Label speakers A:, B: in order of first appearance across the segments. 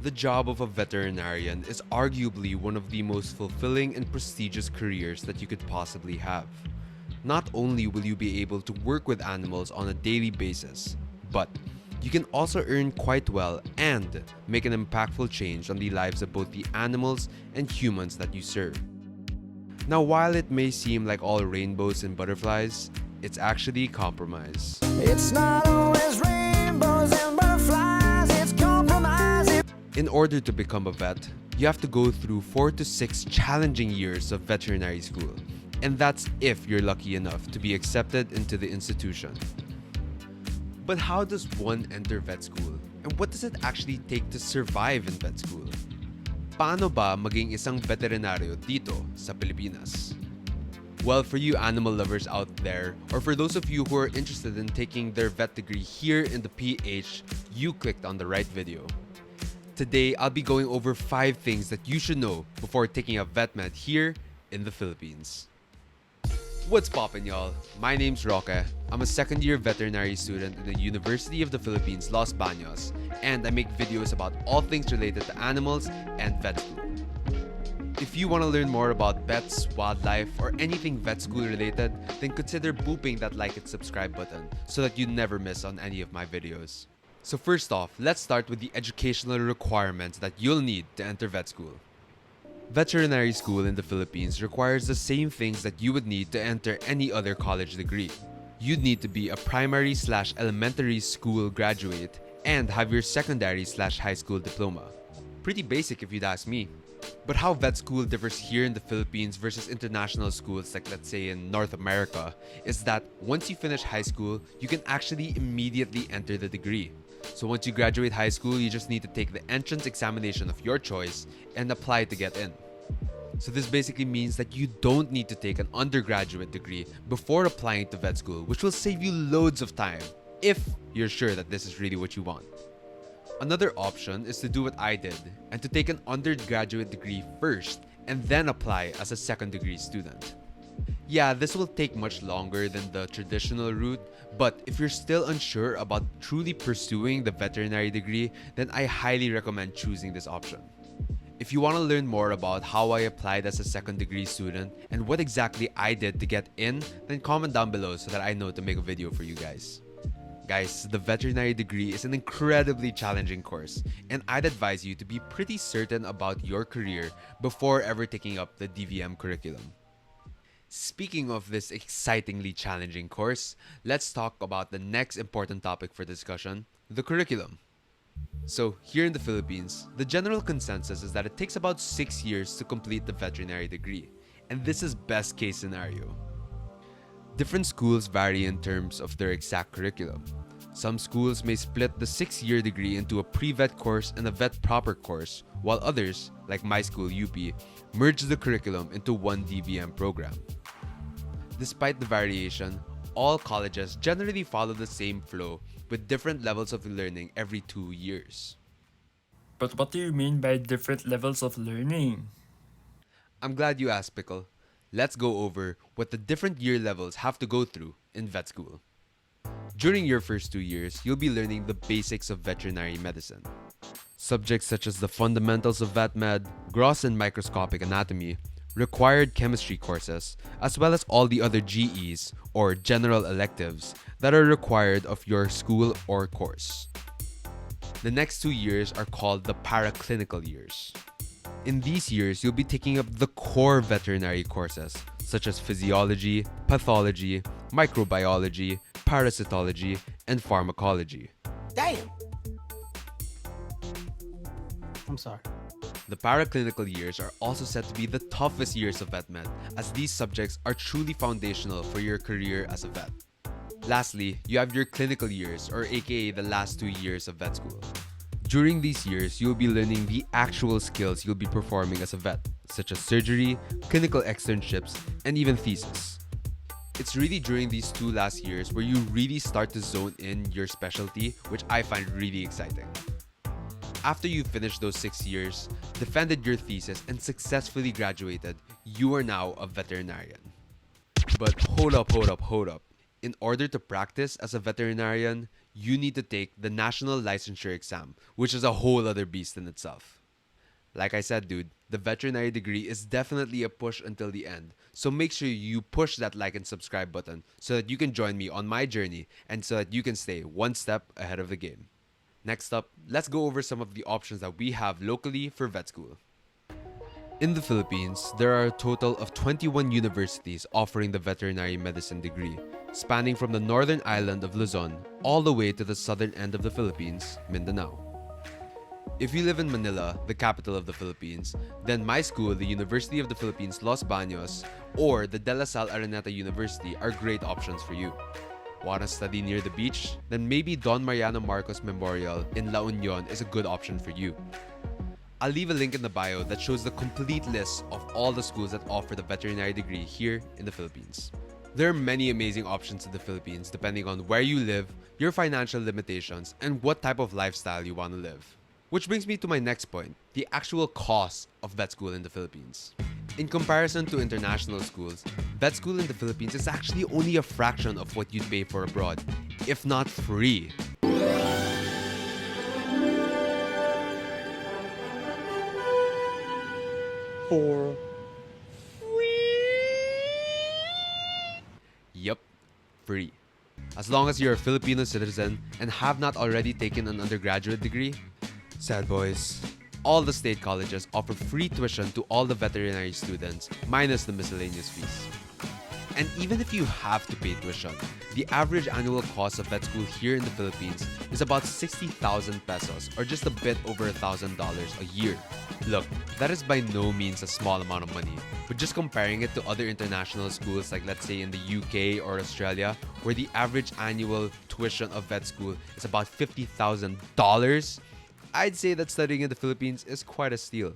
A: The job of a veterinarian is arguably one of the most fulfilling and prestigious careers that you could possibly have. Not only will you be able to work with animals on a daily basis, but you can also earn quite well and make an impactful change on the lives of both the animals and humans that you serve. Now, while it may seem like all rainbows and butterflies, it's actually compromise.
B: It's not always rainbows and butterflies, it's compromise.
A: In order to become a vet, you have to go through 4 to 6 challenging years of veterinary school, and that's if you're lucky enough to be accepted into the institution. But how does one enter vet school? And what does it actually take to survive in vet school? Paano ba maging isang veterinaryo dito sa Pilipinas? Well, for you animal lovers out there, or for those of you who are interested in taking their vet degree here in the PH, you clicked on the right video. Today, I'll be going over 5 things that you should know before taking a vet med here in the Philippines. What's poppin', y'all? My name's Roque. I'm a second-year veterinary student in the University of the Philippines, Los Baños, and I make videos about all things related to animals and vet school. If you want to learn more about pets, wildlife, or anything vet school related, then consider booping that like and subscribe button so that you never miss on any of my videos. So first off, let's start with the educational requirements that you'll need to enter vet school. Veterinary school in the Philippines requires the same things that you would need to enter any other college degree. You'd need to be a primary/elementary school graduate and have your secondary/high school diploma. Pretty basic if you'd ask me. But how vet school differs here in the Philippines versus international schools like let's say in North America is that once you finish high school, you can actually immediately enter the degree. So once you graduate high school, you just need to take the entrance examination of your choice and apply to get in. So this basically means that you don't need to take an undergraduate degree before applying to vet school, which will save you loads of time if you're sure that this is really what you want. Another option is to do what I did and to take an undergraduate degree first and then apply as a second degree student. Yeah, this will take much longer than the traditional route, but if you're still unsure about truly pursuing the veterinary degree, then I highly recommend choosing this option. If you want to learn more about how I applied as a second degree student and what exactly I did to get in, then comment down below so that I know to make a video for you guys. Guys, the veterinary degree is an incredibly challenging course, and I'd advise you to be pretty certain about your career before ever taking up the DVM curriculum. Speaking of this excitingly challenging course, let's talk about the next important topic for discussion, the curriculum. So, here in the Philippines, the general consensus is that it takes about 6 years to complete the veterinary degree, and this is best case scenario. Different schools vary in terms of their exact curriculum. Some schools may split the 6-year degree into a pre-vet course and a vet proper course, while others, like my school UP, merge the curriculum into one DVM program. Despite the variation, all colleges generally follow the same flow with different levels of learning every 2 years.
C: But what do you mean by different levels of learning?
A: I'm glad you asked, Pickle. Let's go over what the different year levels have to go through in vet school. During your first 2 years, you'll be learning the basics of veterinary medicine. Subjects such as the fundamentals of vet med, gross and microscopic anatomy, required chemistry courses, as well as all the other GEs or general electives that are required of your school or course. The next 2 years are called the paraclinical years. In these years, you'll be taking up the core veterinary courses such as physiology, pathology, microbiology, parasitology, and pharmacology.
D: Damn! I'm sorry.
A: The paraclinical years are also said to be the toughest years of vet med, as these subjects are truly foundational for your career as a vet. Lastly, you have your clinical years, or aka the last 2 years of vet school. During these years, you'll be learning the actual skills you'll be performing as a vet, such as surgery, clinical externships, and even thesis. It's really during these 2 last years where you really start to zone in your specialty, which I find really exciting. After you finish those 6 years, defended your thesis, and successfully graduated, you are now a veterinarian. But hold up. In order to practice as a veterinarian, you need to take the National Licensure Exam, which is a whole other beast in itself. Like I said, dude, the veterinary degree is definitely a push until the end. So make sure you push that like and subscribe button so that you can join me on my journey and so that you can stay one step ahead of the game. Next up, let's go over some of the options that we have locally for vet school. In the Philippines, there are a total of 21 universities offering the veterinary medicine degree, spanning from the northern island of Luzon all the way to the southern end of the Philippines, Mindanao. If you live in Manila, the capital of the Philippines, then my school, the University of the Philippines Los Baños, or the De La Salle Araneta University are great options for you. Want to study near the beach? Then maybe Don Mariano Marcos Memorial in La Union is a good option for you. I'll leave a link in the bio that shows the complete list of all the schools that offer the veterinary degree here in the Philippines. There are many amazing options in the Philippines depending on where you live, your financial limitations, and what type of lifestyle you want to live. Which brings me to my next point, the actual cost of vet school in the Philippines. In comparison to international schools, vet school in the Philippines is actually only a fraction of what you'd pay for abroad, if not free.
D: For
A: Yup, free. As long as you're a Filipino citizen and have not already taken an undergraduate degree, sad boys. All the state colleges offer free tuition to all the veterinary students, minus the miscellaneous fees. And even if you have to pay tuition, the average annual cost of vet school here in the Philippines is about 60,000 pesos, or just a bit over $1,000 a year. Look, that is by no means a small amount of money, but just comparing it to other international schools like let's say in the UK or Australia, where the average annual tuition of vet school is about $50,000, I'd say that studying in the Philippines is quite a steal.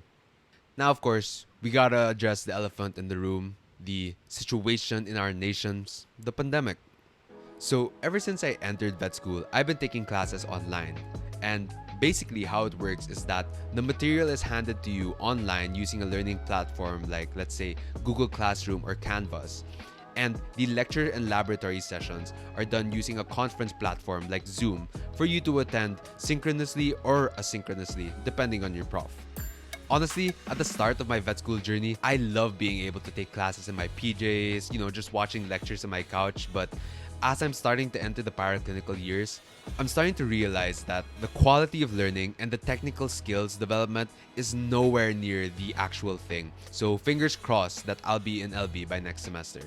A: Now, of course, we gotta address the elephant in the room, the situation in our nations, the pandemic. So, ever since I entered vet school, I've been taking classes online. And basically, how it works is that the material is handed to you online using a learning platform like, let's say, Google Classroom or Canvas. And the lecture and laboratory sessions are done using a conference platform like Zoom for you to attend synchronously or asynchronously, depending on your prof. Honestly, at the start of my vet school journey, I love being able to take classes in my PJs, just watching lectures on my couch. But as I'm starting to enter the paraclinical years, I'm starting to realize that the quality of learning and the technical skills development is nowhere near the actual thing. So fingers crossed that I'll be in LB by next semester.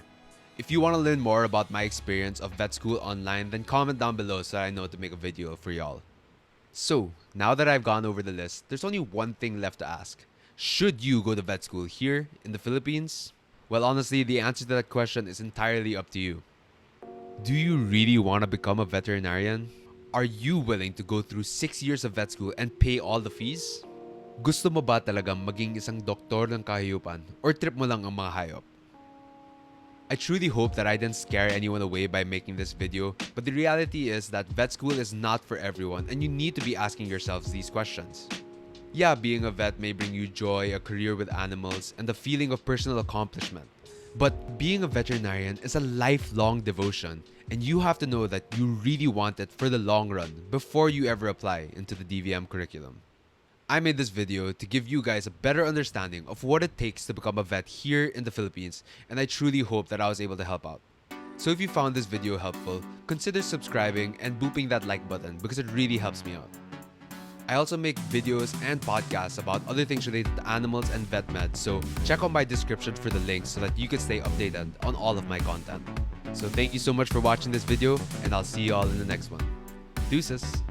A: If you want to learn more about my experience of vet school online, then comment down below so that I know to make a video for y'all. So, now that I've gone over the list, there's only one thing left to ask. Should you go to vet school here in the Philippines? Well, honestly, the answer to that question is entirely up to you. Do you really want to become a veterinarian? Are you willing to go through 6 years of vet school and pay all the fees? Gusto mo ba talagang maging isang doktor ng kahayupan or trip mo lang ang mga hayop? I truly hope that I didn't scare anyone away by making this video, but the reality is that vet school is not for everyone and you need to be asking yourselves these questions. Yeah, being a vet may bring you joy, a career with animals, and the feeling of personal accomplishment. But being a veterinarian is a lifelong devotion, and you have to know that you really want it for the long run before you ever apply into the DVM curriculum. I made this video to give you guys a better understanding of what it takes to become a vet here in the Philippines, and I truly hope that I was able to help out. So if you found this video helpful, consider subscribing and booping that like button because it really helps me out. I also make videos and podcasts about other things related to animals and vet med, so check out my description for the links so that you can stay updated on all of my content. So thank you so much for watching this video, and I'll see you all in the next one. Deuces!